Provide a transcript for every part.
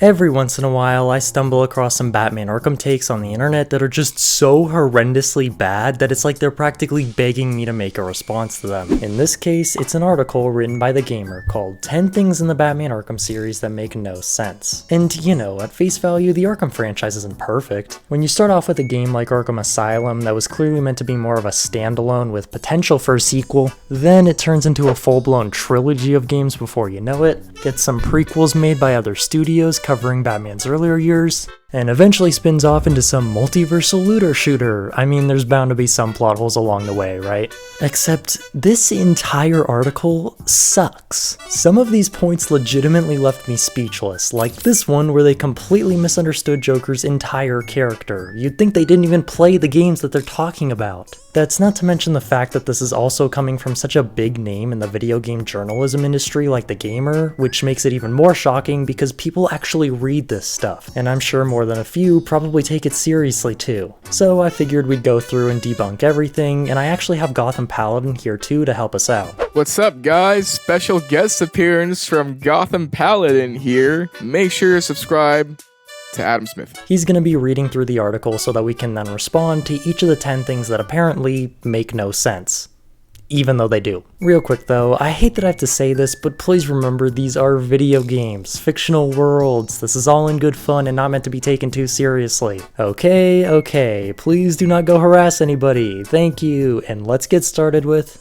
Every once in a while, I stumble across some Batman Arkham takes on the internet that are just so horrendously bad that it's like they're practically begging me to make a response to them. In this case, it's an article written by the gamer called 10 Things in the Batman Arkham Series That Make No Sense. And you know, at face value, the Arkham franchise isn't perfect. When you start off with a game like Arkham Asylum that was clearly meant to be more of a standalone with potential for a sequel, then it turns into a full-blown trilogy of games before you know it, gets some prequels made by other studios covering Batman's earlier years, and eventually spins off into some multiversal looter shooter. I mean, there's bound to be some plot holes along the way, right? Except this entire article sucks. Some of these points legitimately left me speechless, like this one where they completely misunderstood Joker's entire character. You'd think they didn't even play the games that they're talking about. That's not to mention the fact that this is also coming from such a big name in the video game journalism industry like The Gamer, which makes it even more shocking because people actually read this stuff, and I'm sure more than a few probably take it seriously too. So I figured we'd go through and debunk everything, and I actually have Gotham Paladin here too to help us out. What's up, guys? Special guest appearance from Gotham Paladin here. Make sure to subscribe to Adam Smith. He's gonna be reading through the article so that we can then respond to each of the 10 things that apparently make no sense. Even though they do. Real quick though, I hate that I have to say this, but please remember these are video games, fictional worlds. This is all in good fun and not meant to be taken too seriously. Okay, please do not go harass anybody. Thank you, and let's get started with...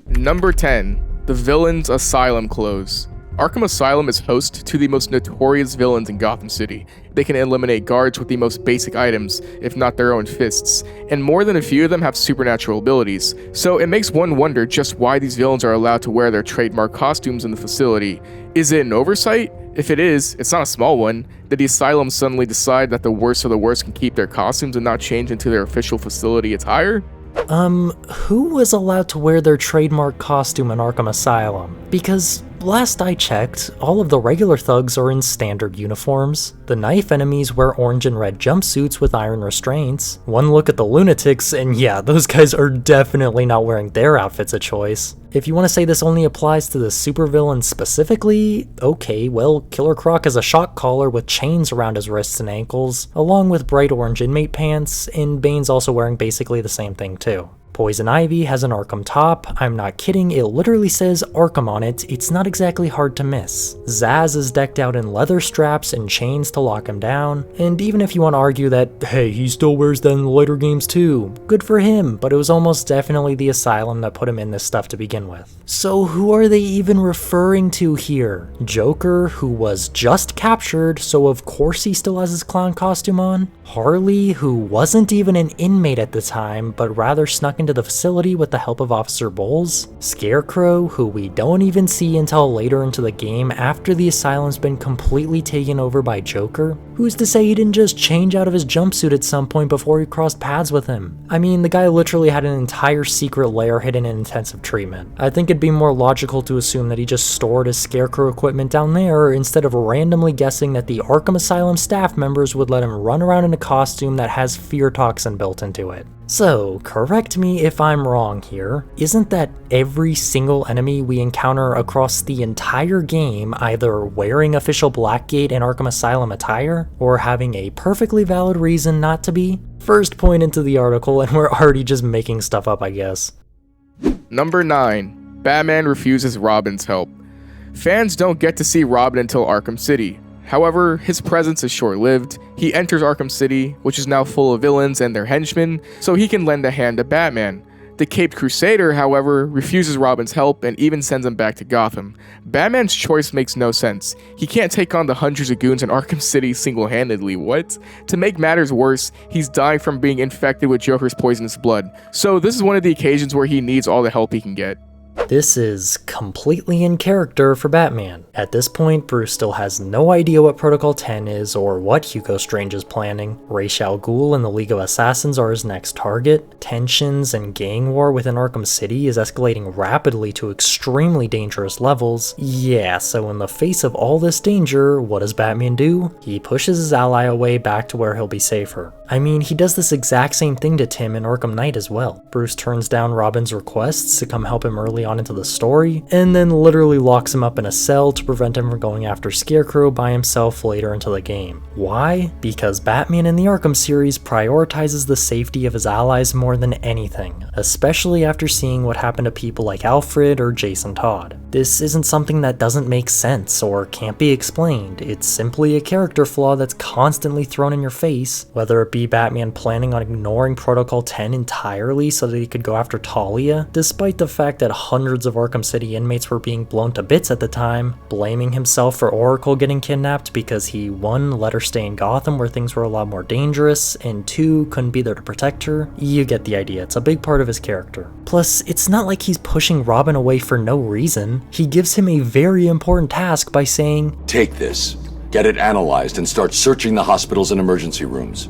Number 10. The Villain's Asylum Clothes. Arkham Asylum is host to the most notorious villains in Gotham City. They can eliminate guards with the most basic items, if not their own fists, and more than a few of them have supernatural abilities. So it makes one wonder just why these villains are allowed to wear their trademark costumes in the facility. Is it an oversight? If it is, it's not a small one. Did the Asylum suddenly decide that the worst of the worst can keep their costumes and not change into their official facility attire? Who was allowed to wear their trademark costume in Arkham Asylum? Because last I checked, all of the regular thugs are in standard uniforms. The knife enemies wear orange and red jumpsuits with iron restraints. One look at the lunatics, and yeah, those guys are definitely not wearing their outfits of choice. If you want to say this only applies to the supervillains specifically, okay, well, Killer Croc has a shock collar with chains around his wrists and ankles, along with bright orange inmate pants, and Bane's also wearing basically the same thing too. Poison Ivy has an Arkham top. I'm not kidding, it literally says Arkham on it. It's not exactly hard to miss. Zaz is decked out in leather straps and chains to lock him down. And even if you want to argue that, hey, he still wears that in the later games too, good for him, but it was almost definitely the Asylum that put him in this stuff to begin with. So who are they even referring to here? Joker, who was just captured, so of course he still has his clown costume on? Harley, who wasn't even an inmate at the time, but rather snuck into the facility with the help of Officer Bowles? Scarecrow, who we don't even see until later into the game after the Asylum's been completely taken over by Joker? Who's to say he didn't just change out of his jumpsuit at some point before he crossed paths with him? I mean, the guy literally had an entire secret lair hidden in intensive treatment. I think it'd be more logical to assume that he just stored his Scarecrow equipment down there instead of randomly guessing that the Arkham Asylum staff members would let him run around in a costume that has fear toxin built into it. So, correct me if I'm wrong here, isn't that every single enemy we encounter across the entire game either wearing official Blackgate and Arkham Asylum attire, or having a perfectly valid reason not to be? First point into the article and we're already just making stuff up, I guess. Number 9. Batman refuses Robin's help. Fans don't get to see Robin until Arkham City. However, his presence is short-lived. He enters Arkham City, which is now full of villains and their henchmen, so he can lend a hand to Batman. The Caped Crusader, however, refuses Robin's help and even sends him back to Gotham. Batman's choice makes no sense. He can't take on the hundreds of goons in Arkham City single-handedly, what? To make matters worse, he's dying from being infected with Joker's poisonous blood, so this is one of the occasions where he needs all the help he can get. This is completely in character for Batman. At this point, Bruce still has no idea what Protocol 10 is or what Hugo Strange is planning. Ra's al Ghul and the League of Assassins are his next target. Tensions and gang war within Arkham City is escalating rapidly to extremely dangerous levels. Yeah, so in the face of all this danger, what does Batman do? He pushes his ally away back to where he'll be safer. I mean, he does this exact same thing to Tim in Arkham Knight as well. Bruce turns down Robin's requests to come help him early on into the story, and then literally locks him up in a cell to prevent him from going after Scarecrow by himself later into the game. Why? Because Batman in the Arkham series prioritizes the safety of his allies more than anything, especially after seeing what happened to people like Alfred or Jason Todd. This isn't something that doesn't make sense or can't be explained, it's simply a character flaw that's constantly thrown in your face, whether it be Batman planning on ignoring Protocol 10 entirely so that he could go after Talia, despite the fact that hundreds of Arkham City inmates were being blown to bits at the time, blaming himself for Oracle getting kidnapped because he 1. Let her stay in Gotham where things were a lot more dangerous, and 2. couldn't be there to protect her. You get the idea, it's a big part of his character. Plus, it's not like he's pushing Robin away for no reason. He gives him a very important task by saying, "Take this, get it analyzed, and start searching the hospitals and emergency rooms.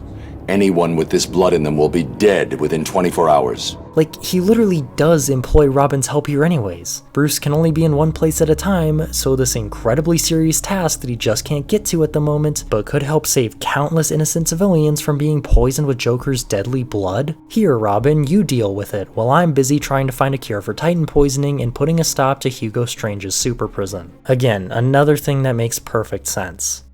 Anyone with this blood in them will be dead within 24 hours. Like, he literally does employ Robin's help here anyways. Bruce can only be in one place at a time, so this incredibly serious task that he just can't get to at the moment, but could help save countless innocent civilians from being poisoned with Joker's deadly blood? Here, Robin, you deal with it, while I'm busy trying to find a cure for Titan poisoning and putting a stop to Hugo Strange's super prison. Again, another thing that makes perfect sense.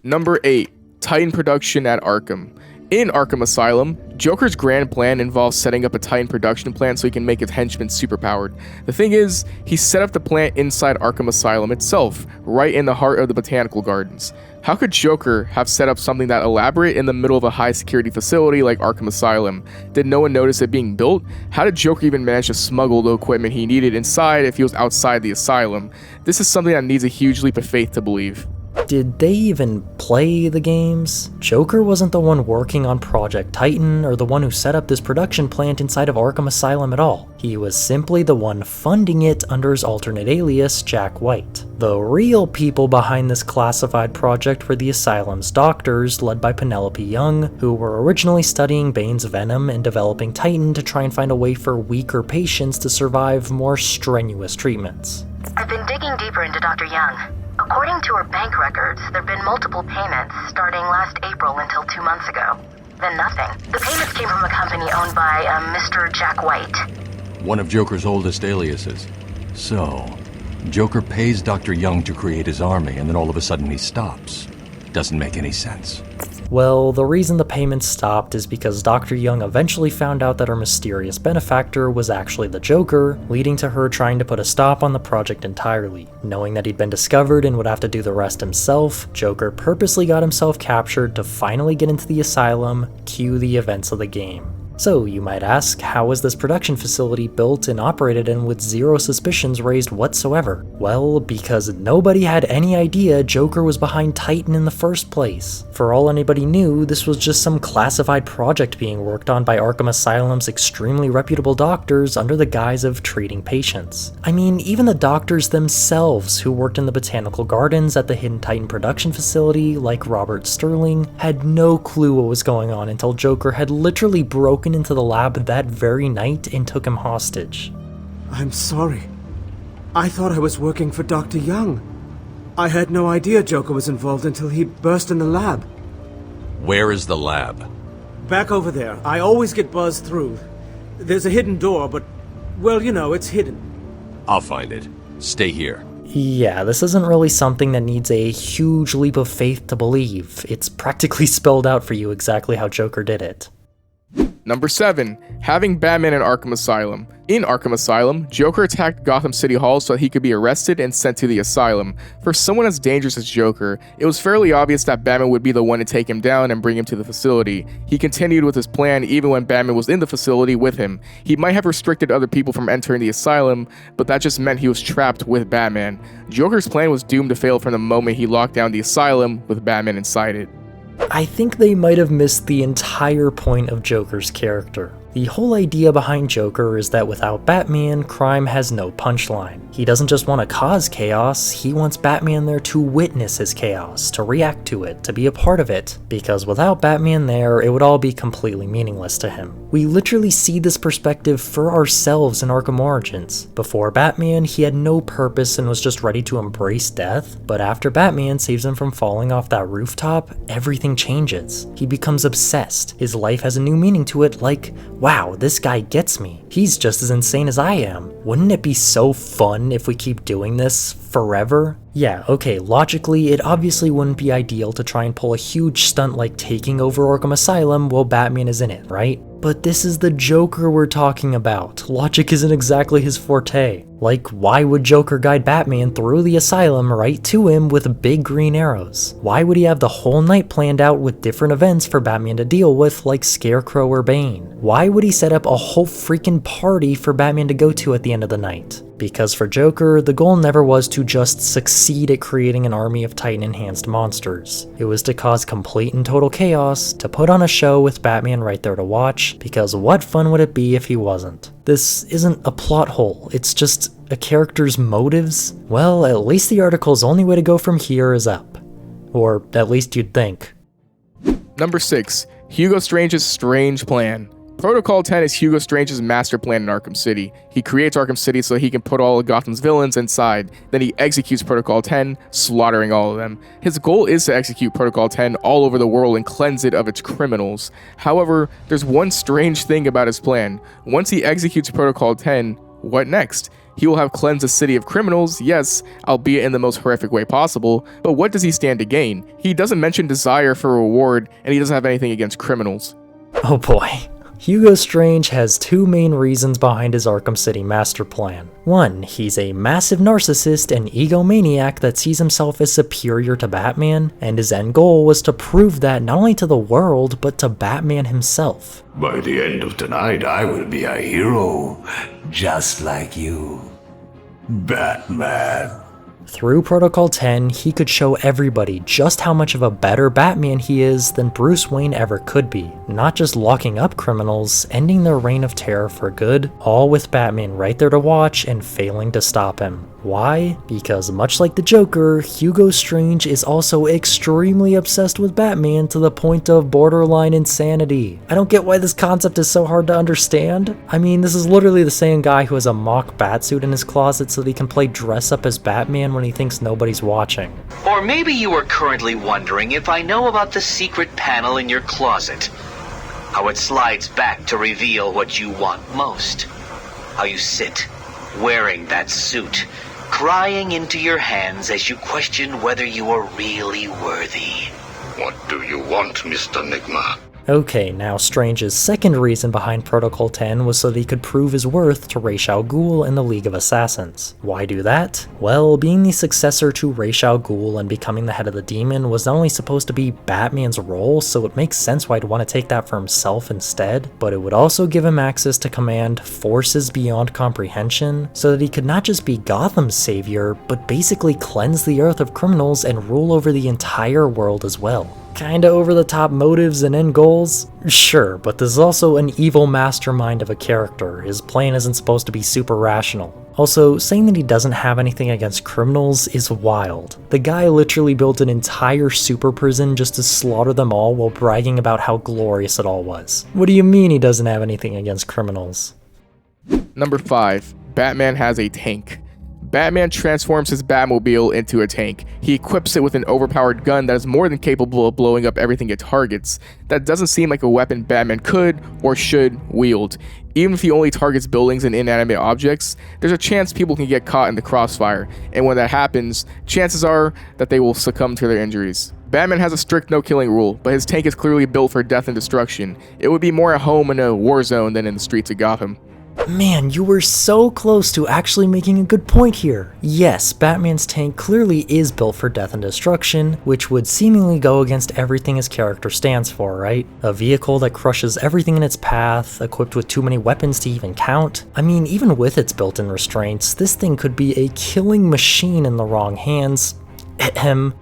Number 8. Titan production at Arkham. In Arkham Asylum, Joker's grand plan involves setting up a Titan production plant so he can make his henchmen superpowered. The thing is, he set up the plant inside Arkham Asylum itself, right in the heart of the botanical gardens. How could Joker have set up something that elaborate in the middle of a high security facility like Arkham Asylum? Did no one notice it being built? How did Joker even manage to smuggle the equipment he needed inside if he was outside the asylum? This is something that needs a huge leap of faith to believe. Did they even play the games? Joker wasn't the one working on Project Titan or the one who set up this production plant inside of Arkham Asylum at all. He was simply the one funding it under his alternate alias, Jack White. The real people behind this classified project were the Asylum's doctors, led by Penelope Young, who were originally studying Bane's venom and developing Titan to try and find a way for weaker patients to survive more strenuous treatments. I've been digging deeper into Dr. Young. According to her bank records, there have been multiple payments starting last April until 2 months ago. Then nothing. The payments came from a company owned by Mr. Jack White. One of Joker's oldest aliases. So, Joker pays Dr. Young to create his army, and then all of a sudden he stops. Doesn't make any sense. Well, the reason the payments stopped is because Dr. Young eventually found out that her mysterious benefactor was actually the Joker, leading to her trying to put a stop on the project entirely. Knowing that he'd been discovered and would have to do the rest himself, Joker purposely got himself captured to finally get into the asylum, cue the events of the game. So, you might ask, how was this production facility built and operated in with zero suspicions raised whatsoever? Well, because nobody had any idea Joker was behind Titan in the first place. For all anybody knew, this was just some classified project being worked on by Arkham Asylum's extremely reputable doctors under the guise of treating patients. I mean, even the doctors themselves who worked in the botanical gardens at the Hidden Titan production facility, like Robert Sterling, had no clue what was going on until Joker had literally broken into the lab that very night and took him hostage. I'm sorry. I thought I was working for Dr. Young. I had no idea Joker was involved until he burst in the lab. Where is the lab? Back over there. I always get buzzed through. There's a hidden door, but, well, you know, it's hidden. I'll find it. Stay here. Yeah, this isn't really something that needs a huge leap of faith to believe. It's practically spelled out for you exactly how Joker did it. Number 7. Having Batman in Arkham Asylum. In Arkham Asylum, Joker attacked Gotham City Hall so that he could be arrested and sent to the asylum. For someone as dangerous as Joker, it was fairly obvious that Batman would be the one to take him down and bring him to the facility. He continued with his plan even when Batman was in the facility with him. He might have restricted other people from entering the asylum, but that just meant he was trapped with Batman. Joker's plan was doomed to fail from the moment he locked down the asylum with Batman inside it. I think they might have missed the entire point of Joker's character. The whole idea behind Joker is that without Batman, crime has no punchline. He doesn't just want to cause chaos, he wants Batman there to witness his chaos, to react to it, to be a part of it, because without Batman there, it would all be completely meaningless to him. We literally see this perspective for ourselves in Arkham Origins. Before Batman, he had no purpose and was just ready to embrace death, but after Batman saves him from falling off that rooftop, everything changes. He becomes obsessed. His life has a new meaning to it, like, wow, this guy gets me. He's just as insane as I am. Wouldn't it be so fun if we keep doing this forever? Yeah, okay, logically, it obviously wouldn't be ideal to try and pull a huge stunt like taking over Arkham Asylum while Batman is in it, right? But this is the Joker we're talking about. Logic isn't exactly his forte. Like, why would Joker guide Batman through the asylum right to him with big green arrows? Why would he have the whole night planned out with different events for Batman to deal with, like Scarecrow or Bane? Why would he set up a whole freaking party for Batman to go to at the end of the night? Because for Joker, the goal never was to just succeed at creating an army of Titan-enhanced monsters. It was to cause complete and total chaos, to put on a show with Batman right there to watch, because what fun would it be if he wasn't? This isn't a plot hole, it's just a character's motives. Well, at least the article's only way to go from here is up. Or at least you'd think. Number 6. Hugo Strange's strange plan. Protocol 10 is Hugo Strange's master plan in Arkham City. He creates Arkham City so he can put all of Gotham's villains inside, then he executes Protocol 10, slaughtering all of them. His goal is to execute Protocol 10 all over the world and cleanse it of its criminals. However, there's one strange thing about his plan. Once he executes Protocol 10, what next? He will have cleansed the city of criminals, yes, albeit in the most horrific way possible, but what does he stand to gain? He doesn't mention desire for reward, and he doesn't have anything against criminals. Oh boy. Hugo Strange has two main reasons behind his Arkham City master plan. One, he's a massive narcissist and egomaniac that sees himself as superior to Batman, and his end goal was to prove that not only to the world, but to Batman himself. By the end of the night, I will be a hero, just like you, Batman. Through Protocol 10, he could show everybody just how much of a better Batman he is than Bruce Wayne ever could be. Not just locking up criminals, ending their reign of terror for good, all with Batman right there to watch and failing to stop him. Why? Because much like the Joker, Hugo Strange is also extremely obsessed with Batman to the point of borderline insanity. I don't get why this concept is so hard to understand. I mean, this is literally the same guy who has a mock Batsuit in his closet so that he can play dress up as Batman when he thinks nobody's watching. Or maybe you are currently wondering if I know about the secret panel in your closet. How it slides back to reveal what you want most. How you sit, wearing that suit, crying into your hands as you question whether you are really worthy. What do you want, Mr. Nigma? Okay, now Strange's second reason behind Protocol 10 was so that he could prove his worth to Ra's al Ghul and the League of Assassins. Why do that? Well, being the successor to Ra's al Ghul and becoming the head of the Demon was not only supposed to be Batman's role, so it makes sense why he'd want to take that for himself instead, but it would also give him access to command forces beyond comprehension, so that he could not just be Gotham's savior, but basically cleanse the earth of criminals and rule over the entire world as well. Kinda over-the-top motives and end goals? Sure, but this is also an evil mastermind of a character. His plan isn't supposed to be super rational. Also, saying that he doesn't have anything against criminals is wild. The guy literally built an entire super prison just to slaughter them all while bragging about how glorious it all was. What do you mean he doesn't have anything against criminals? Number 5. Batman has a tank. Batman transforms his Batmobile into a tank. He equips it with an overpowered gun that is more than capable of blowing up everything it targets. That doesn't seem like a weapon Batman could or should wield. Even if he only targets buildings and inanimate objects, there's a chance people can get caught in the crossfire, and when that happens, chances are that they will succumb to their injuries. Batman has a strict no-killing rule, but his tank is clearly built for death and destruction. It would be more at home in a war zone than in the streets of Gotham. Man, you were so close to actually making a good point here. Yes, Batman's tank clearly is built for death and destruction, which would seemingly go against everything his character stands for, right? A vehicle that crushes everything in its path, equipped with too many weapons to even count. I mean, even with its built-in restraints, this thing could be a killing machine in the wrong hands.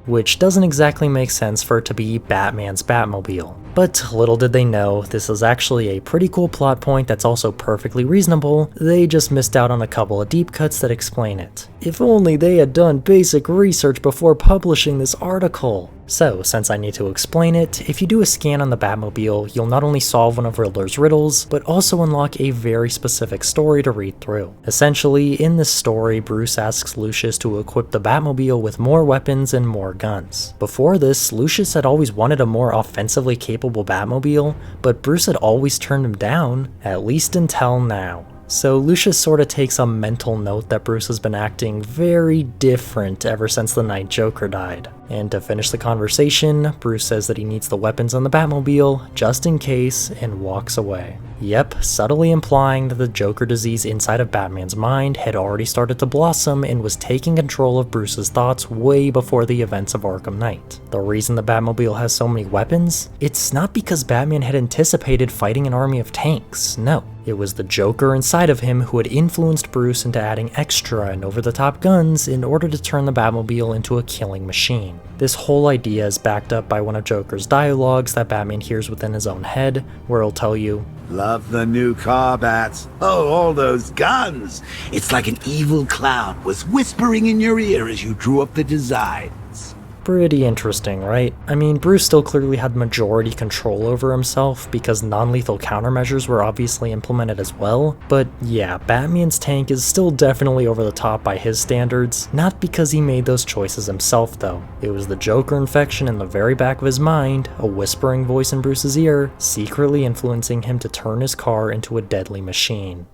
Which doesn't exactly make sense for it to be Batman's Batmobile. But little did they know, this is actually a pretty cool plot point that's also perfectly reasonable. They just missed out on a couple of deep cuts that explain it. If only they had done basic research before publishing this article. So, since I need to explain it, if you do a scan on the Batmobile, you'll not only solve one of Riddler's riddles, but also unlock a very specific story to read through. Essentially, in this story, Bruce asks Lucius to equip the Batmobile with more weapons and more guns. Before this, Lucius had always wanted a more offensively capable Batmobile, but Bruce had always turned him down, at least until now. So Lucius sorta takes a mental note that Bruce has been acting very different ever since the night Joker died. And to finish the conversation, Bruce says that he needs the weapons on the Batmobile, just in case, and walks away. Yep, subtly implying that the Joker disease inside of Batman's mind had already started to blossom and was taking control of Bruce's thoughts way before the events of Arkham Knight. The reason the Batmobile has so many weapons? It's not because Batman had anticipated fighting an army of tanks, no. It was the Joker inside of him who had influenced Bruce into adding extra and over-the-top guns in order to turn the Batmobile into a killing machine. This whole idea is backed up by one of Joker's dialogues that Batman hears within his own head, where he'll tell you, Love the new car, Bats. Oh, all those guns. It's like an evil clown was whispering in your ear as you drew up the designs. Pretty interesting, right? I mean, Bruce still clearly had majority control over himself because non-lethal countermeasures were obviously implemented as well, but yeah, Batman's tank is still definitely over the top by his standards, not because he made those choices himself though. It was the Joker infection in the very back of his mind, a whispering voice in Bruce's ear, secretly influencing him to turn his car into a deadly machine.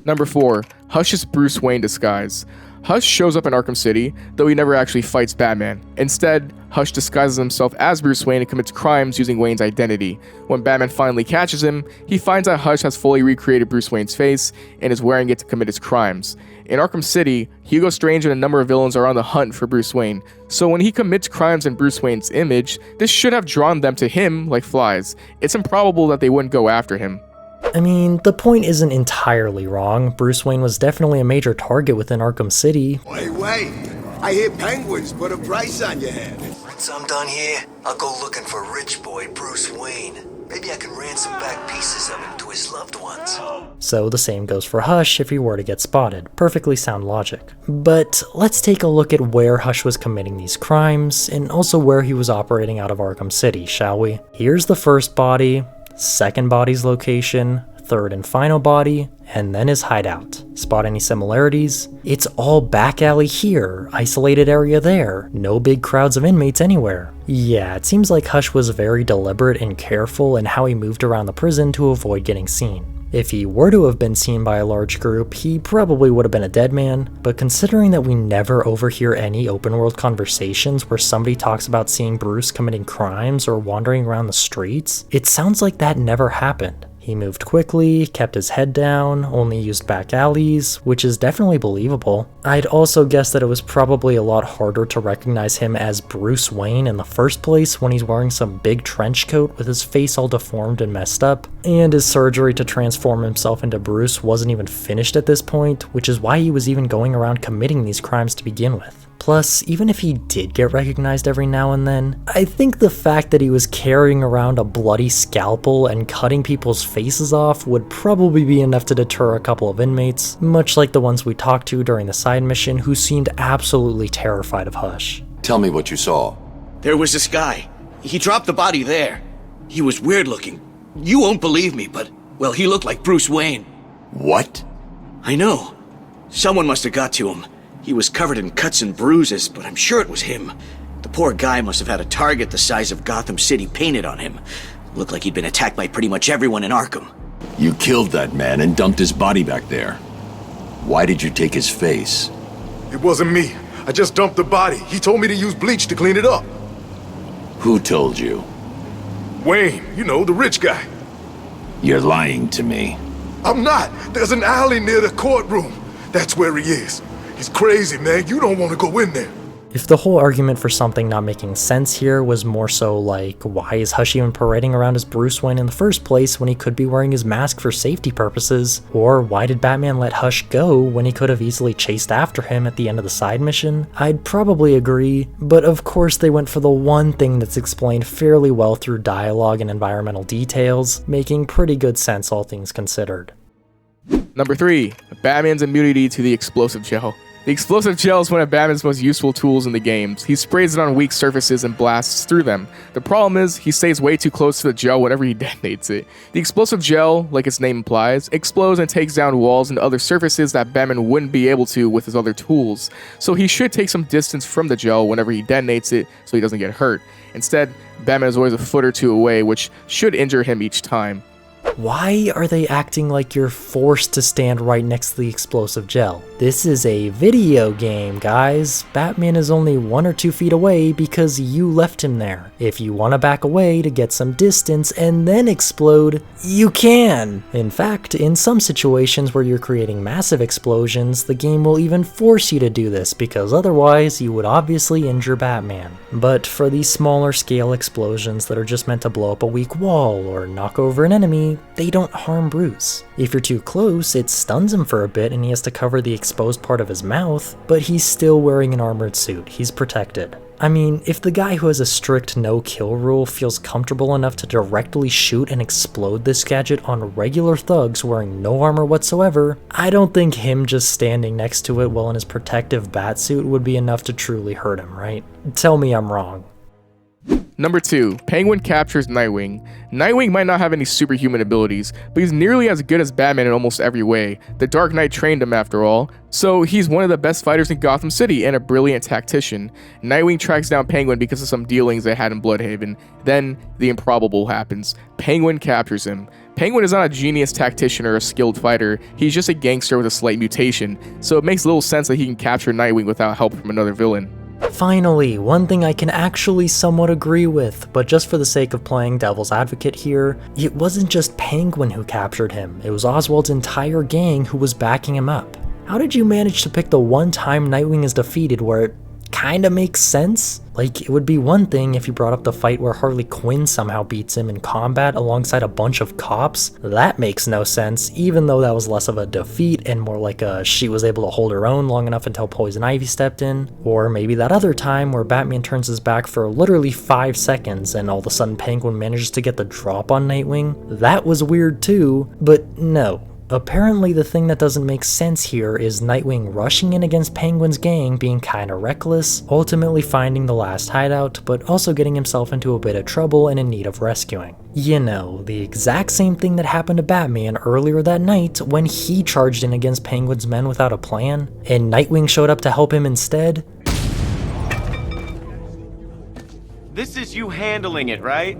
Number 4. Hush's Bruce Wayne disguise. Hush shows up in Arkham City, though he never actually fights Batman. Instead, Hush disguises himself as Bruce Wayne and commits crimes using Wayne's identity. When Batman finally catches him, he finds out Hush has fully recreated Bruce Wayne's face and is wearing it to commit his crimes. In Arkham City, Hugo Strange and a number of villains are on the hunt for Bruce Wayne, so when he commits crimes in Bruce Wayne's image, this should have drawn them to him like flies. It's improbable that they wouldn't go after him. I mean, the point isn't entirely wrong. Bruce Wayne was definitely a major target within Arkham City. Wait. I hear penguins put a price on your head. Once I'm done here, I'll go looking for rich boy Bruce Wayne. Maybe I can ransom back pieces of him to his loved ones. So the same goes for Hush if he were to get spotted. Perfectly sound logic. But let's take a look at where Hush was committing these crimes, and also where he was operating out of Arkham City, shall we? Here's the first body, second body's location, third and final body, and then his hideout. Spot any similarities? It's all back alley here, isolated area there, no big crowds of inmates anywhere. Yeah, it seems like Hush was very deliberate and careful in how he moved around the prison to avoid getting seen. If he were to have been seen by a large group, he probably would have been a dead man, but considering that we never overhear any open world conversations where somebody talks about seeing Bruce committing crimes or wandering around the streets, it sounds like that never happened. He moved quickly, kept his head down, only used back alleys, which is definitely believable. I'd also guess that it was probably a lot harder to recognize him as Bruce Wayne in the first place when he's wearing some big trench coat with his face all deformed and messed up, and his surgery to transform himself into Bruce wasn't even finished at this point, which is why he was even going around committing these crimes to begin with. Plus, even if he did get recognized every now and then, I think the fact that he was carrying around a bloody scalpel and cutting people's faces off would probably be enough to deter a couple of inmates, much like the ones we talked to during the side mission who seemed absolutely terrified of Hush. Tell me what you saw. There was this guy. He dropped the body there. He was weird looking. You won't believe me, but, well, he looked like Bruce Wayne. What? I know. Someone must have got to him. He was covered in cuts and bruises, but I'm sure it was him. The poor guy must have had a target the size of Gotham City painted on him. Looked like he'd been attacked by pretty much everyone in Arkham. You killed that man and dumped his body back there. Why did you take his face? It wasn't me. I just dumped the body. He told me to use bleach to clean it up. Who told you? Wayne, you know, the rich guy. You're lying to me. I'm not. There's an alley near the courtroom. That's where he is. He's crazy, man. You don't want to go in there. If the whole argument for something not making sense here was more so like, why is Hush even parading around as Bruce Wayne in the first place when he could be wearing his mask for safety purposes? Or why did Batman let Hush go when he could have easily chased after him at the end of the side mission? I'd probably agree, but of course they went for the one thing that's explained fairly well through dialogue and environmental details, making pretty good sense all things considered. Number 3. Batman's immunity to the explosive gel. The The explosive gel is one of Batman's most useful tools in the games. He sprays it on weak surfaces and blasts through them. The problem is, he stays way too close to the gel whenever he detonates it. The explosive gel, like its name implies, explodes and takes down walls and other surfaces that Batman wouldn't be able to with his other tools. So he should take some distance from the gel whenever he detonates it so he doesn't get hurt. Instead, Batman is always a foot or two away, which should injure him each time. Why are they acting like you're forced to stand right next to the explosive gel? This is a video game, guys. Batman is only 1 or 2 feet away because you left him there. If you want to back away to get some distance and then explode, you can! In fact, in some situations where you're creating massive explosions, the game will even force you to do this because otherwise you would obviously injure Batman. But for these smaller scale explosions that are just meant to blow up a weak wall or knock over an enemy, they don't harm Bruce. If you're too close, it stuns him for a bit and he has to cover the exposed part of his mouth, but he's still wearing an armored suit, he's protected. I mean, if the guy who has a strict no-kill rule feels comfortable enough to directly shoot and explode this gadget on regular thugs wearing no armor whatsoever, I don't think him just standing next to it while in his protective batsuit would be enough to truly hurt him, right? Tell me I'm wrong. Number 2, Penguin captures Nightwing. Nightwing might not have any superhuman abilities, but he's nearly as good as Batman in almost every way. The Dark Knight trained him after all, so he's one of the best fighters in Gotham City and a brilliant tactician. Nightwing tracks down Penguin because of some dealings they had in Bloodhaven. Then, the improbable happens. Penguin captures him. Penguin is not a genius tactician or a skilled fighter, he's just a gangster with a slight mutation, so it makes little sense that he can capture Nightwing without help from another villain. Finally, one thing I can actually somewhat agree with, but just for the sake of playing devil's advocate here, it wasn't just Penguin who captured him, it was Oswald's entire gang who was backing him up. How did you manage to pick the one time Nightwing is defeated where it kinda makes sense? Like, it would be one thing if you brought up the fight where Harley Quinn somehow beats him in combat alongside a bunch of cops. That makes no sense, even though that was less of a defeat and more like she was able to hold her own long enough until Poison Ivy stepped in. Or maybe that other time where Batman turns his back for literally 5 seconds and all of a sudden Penguin manages to get the drop on Nightwing. That was weird too, but no. Apparently the thing that doesn't make sense here is Nightwing rushing in against Penguin's gang being kinda reckless, ultimately finding the last hideout, but also getting himself into a bit of trouble and in need of rescuing. You know, the exact same thing that happened to Batman earlier that night when he charged in against Penguin's men without a plan, and Nightwing showed up to help him instead. This is you handling it, right?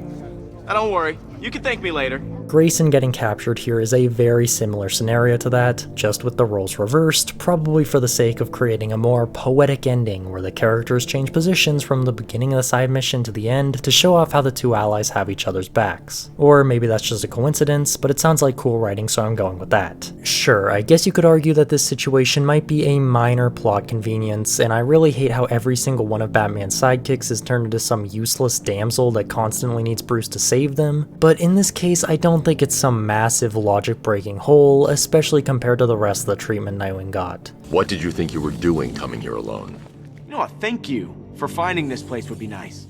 Don't worry, you can thank me later. Grayson getting captured here is a very similar scenario to that, just with the roles reversed, probably for the sake of creating a more poetic ending where the characters change positions from the beginning of the side mission to the end to show off how the two allies have each other's backs. Or maybe that's just a coincidence, but it sounds like cool writing, so I'm going with that. Sure, I guess you could argue that this situation might be a minor plot convenience, and I really hate how every single one of Batman's sidekicks is turned into some useless damsel that constantly needs Bruce to save them, but in this case I don't think it's some massive logic-breaking hole, especially compared to the rest of the treatment Nightwing got. What did you think you were doing coming here alone? You know what, thank you for finding this place would be nice.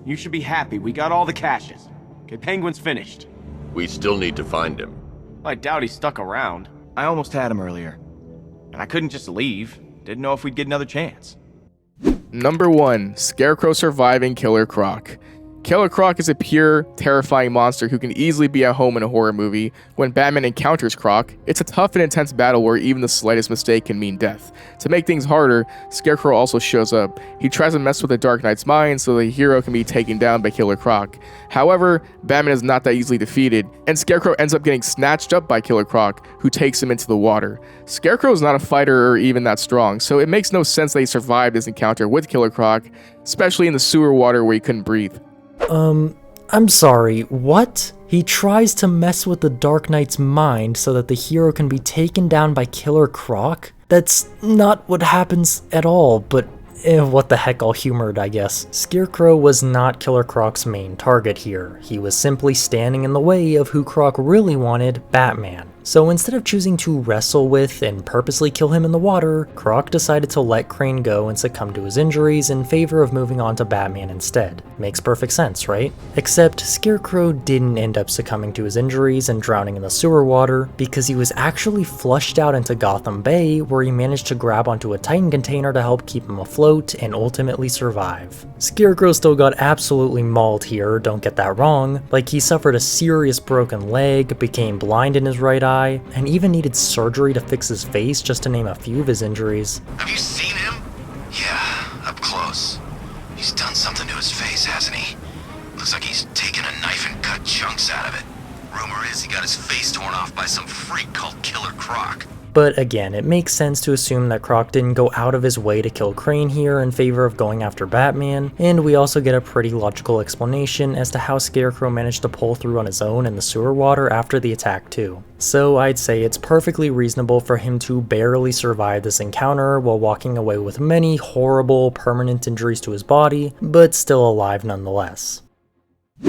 You should be happy we got all the caches. Okay, Penguin's finished. We still need to find him. I doubt he's stuck around. I almost had him earlier. And I couldn't just leave. Didn't know if we'd get another chance. Number 1, Scarecrow surviving Killer Croc. Killer Croc is a pure, terrifying monster who can easily be at home in a horror movie. When Batman encounters Croc, it's a tough and intense battle where even the slightest mistake can mean death. To make things harder, Scarecrow also shows up. He tries to mess with the Dark Knight's mind so the hero can be taken down by Killer Croc. However, Batman is not that easily defeated, and Scarecrow ends up getting snatched up by Killer Croc, who takes him into the water. Scarecrow is not a fighter or even that strong, so it makes no sense that he survived his encounter with Killer Croc, especially in the sewer water where he couldn't breathe. I'm sorry, what? He tries to mess with the Dark Knight's mind so that the hero can be taken down by Killer Croc? That's not what happens at all, but what the heck, all humored, I guess. Scarecrow was not Killer Croc's main target here. He was simply standing in the way of who Croc really wanted, Batman. So instead of choosing to wrestle with and purposely kill him in the water, Croc decided to let Crane go and succumb to his injuries in favor of moving on to Batman instead. Makes perfect sense, right? Except Scarecrow didn't end up succumbing to his injuries and drowning in the sewer water, because he was actually flushed out into Gotham Bay, where he managed to grab onto a Titan container to help keep him afloat and ultimately survive. Scarecrow still got absolutely mauled here, don't get that wrong. Like, he suffered a serious broken leg, became blind in his right eye, and even needed surgery to fix his face, just to name a few of his injuries. Have you seen him? Yeah, up close. He's done something to his face, hasn't he? Looks like he's taken a knife and cut chunks out of it. Rumor is he got his face torn off by some freak called Killer Croc. But again, it makes sense to assume that Croc didn't go out of his way to kill Crane here in favor of going after Batman, and we also get a pretty logical explanation as to how Scarecrow managed to pull through on his own in the sewer water after the attack too. So I'd say it's perfectly reasonable for him to barely survive this encounter while walking away with many horrible permanent injuries to his body, but still alive nonetheless.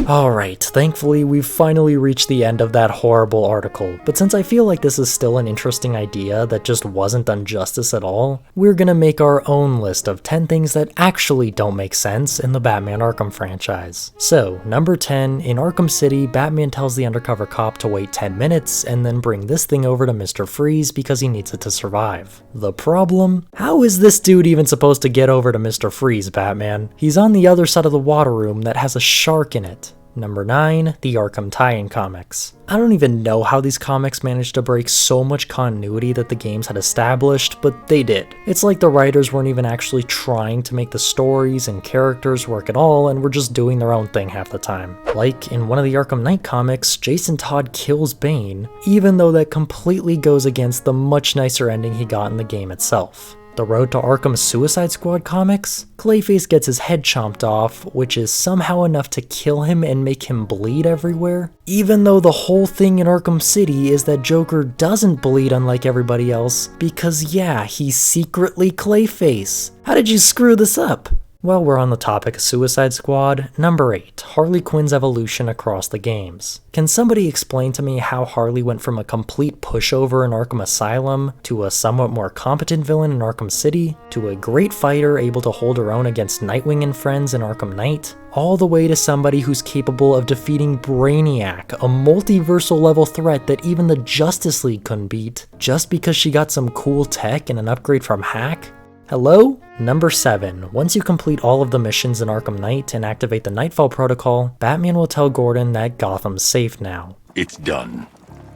Alright, thankfully we've finally reached the end of that horrible article, but since I feel like this is still an interesting idea that just wasn't done justice at all, we're gonna make our own list of 10 things that actually don't make sense in the Batman Arkham franchise. So, number 10, in Arkham City, Batman tells the undercover cop to wait 10 minutes and then bring this thing over to Mr. Freeze because he needs it to survive. The problem? How is this dude even supposed to get over to Mr. Freeze, Batman? He's on the other side of the water room that has a shark in it. Number 9, the Arkham tie-in comics. I don't even know how these comics managed to break so much continuity that the games had established, but they did. It's like the writers weren't even actually trying to make the stories and characters work at all and were just doing their own thing half the time. Like in one of the Arkham Knight comics, Jason Todd kills Bane, even though that completely goes against the much nicer ending he got in the game itself. The Road to Arkham Suicide Squad comics, Clayface gets his head chomped off, which is somehow enough to kill him and make him bleed everywhere, even though the whole thing in Arkham City is that Joker doesn't bleed unlike everybody else, because yeah, he's secretly Clayface. How did you screw this up? While we're on the topic of Suicide Squad, number 8, Harley Quinn's evolution across the games. Can somebody explain to me how Harley went from a complete pushover in Arkham Asylum, to a somewhat more competent villain in Arkham City, to a great fighter able to hold her own against Nightwing and friends in Arkham Knight, all the way to somebody who's capable of defeating Brainiac, a multiversal level threat that even the Justice League couldn't beat, just because she got some cool tech and an upgrade from Hack? Hello? Number 7. Once you complete all of the missions in Arkham Knight and activate the Nightfall Protocol, Batman will tell Gordon that Gotham's safe now. It's done.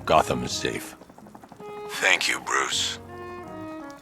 Gotham is safe. Thank you, Bruce.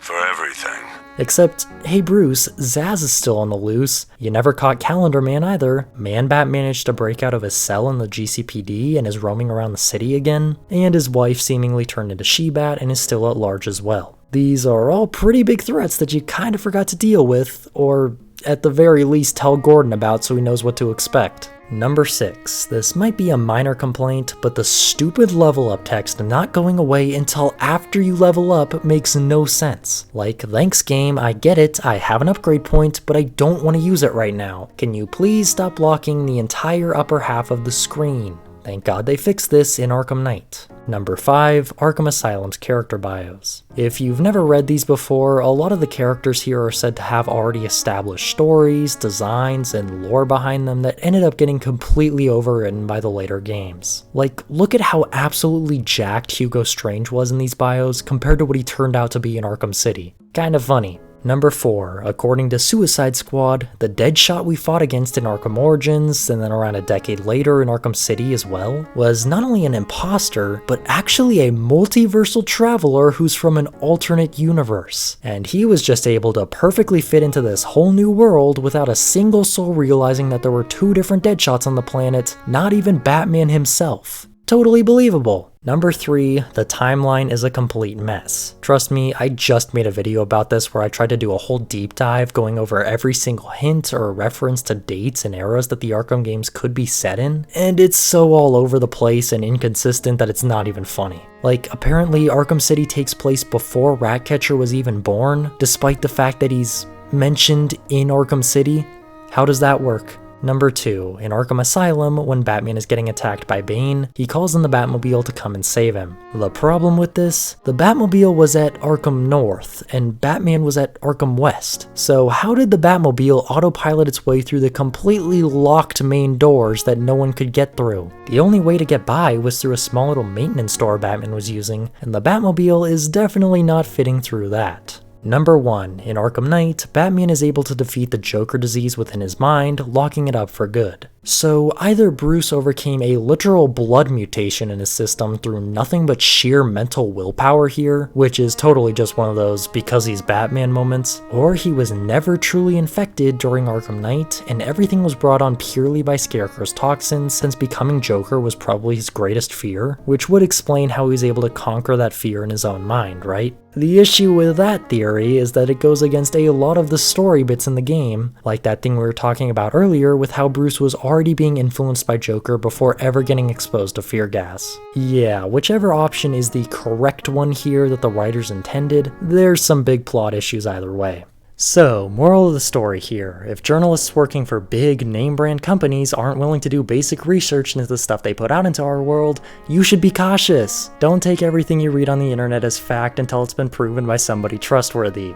For everything. Except, hey Bruce, Zaz is still on the loose. You never caught Calendar Man either. Man-Bat managed to break out of his cell in the GCPD and is roaming around the city again. And his wife seemingly turned into She-Bat and is still at large as well. These are all pretty big threats that you kind of forgot to deal with, or at the very least tell Gordon about so he knows what to expect. Number 6. This might be a minor complaint, but the stupid level up text not going away until after you level up makes no sense. Like, thanks game, I get it, I have an upgrade point, but I don't want to use it right now. Can you please stop blocking the entire upper half of the screen? Thank God they fixed this in Arkham Knight. Number 5, Arkham Asylum's character bios. If you've never read these before, a lot of the characters here are said to have already established stories, designs, and lore behind them that ended up getting completely overwritten by the later games. Like, look at how absolutely jacked Hugo Strange was in these bios compared to what he turned out to be in Arkham City. Kind of funny. Number 4, according to Suicide Squad, the Deadshot we fought against in Arkham Origins, and then around a decade later in Arkham City as well, was not only an imposter, but actually a multiversal traveler who's from an alternate universe. And he was just able to perfectly fit into this whole new world without a single soul realizing that there were 2 different Deadshots on the planet, not even Batman himself. Totally believable. Number 3, the timeline is a complete mess. Trust me, I just made a video about this where I tried to do a whole deep dive going over every single hint or reference to dates and eras that the Arkham games could be set in, and it's so all over the place and inconsistent that it's not even funny. Like, apparently Arkham City takes place before Ratcatcher was even born, despite the fact that he's mentioned in Arkham City? How does that work? Number 2, in Arkham Asylum, when Batman is getting attacked by Bane, he calls in the Batmobile to come and save him. The problem with this? The Batmobile was at Arkham North, and Batman was at Arkham West. So how did the Batmobile autopilot its way through the completely locked main doors that no one could get through? The only way to get by was through a small little maintenance store Batman was using, and the Batmobile is definitely not fitting through that. Number 1, in Arkham Knight, Batman is able to defeat the Joker disease within his mind, locking it up for good. So either Bruce overcame a literal blood mutation in his system through nothing but sheer mental willpower here, which is totally just one of those because he's Batman moments, or he was never truly infected during Arkham Knight, and everything was brought on purely by Scarecrow's toxins, since becoming Joker was probably his greatest fear, which would explain how he was able to conquer that fear in his own mind, right? The issue with that theory is that it goes against a lot of the story bits in the game, like that thing we were talking about earlier with how Bruce was already being influenced by Joker before ever getting exposed to fear gas. Yeah, whichever option is the correct one here that the writers intended, there's some big plot issues either way. So, moral of the story here, if journalists working for big name brand companies aren't willing to do basic research into the stuff they put out into our world, you should be cautious. Don't take everything you read on the internet as fact until it's been proven by somebody trustworthy.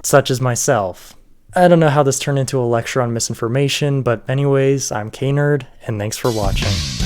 Such as myself. I don't know how this turned into a lecture on misinformation, but anyways, I'm Knerd, and thanks for watching.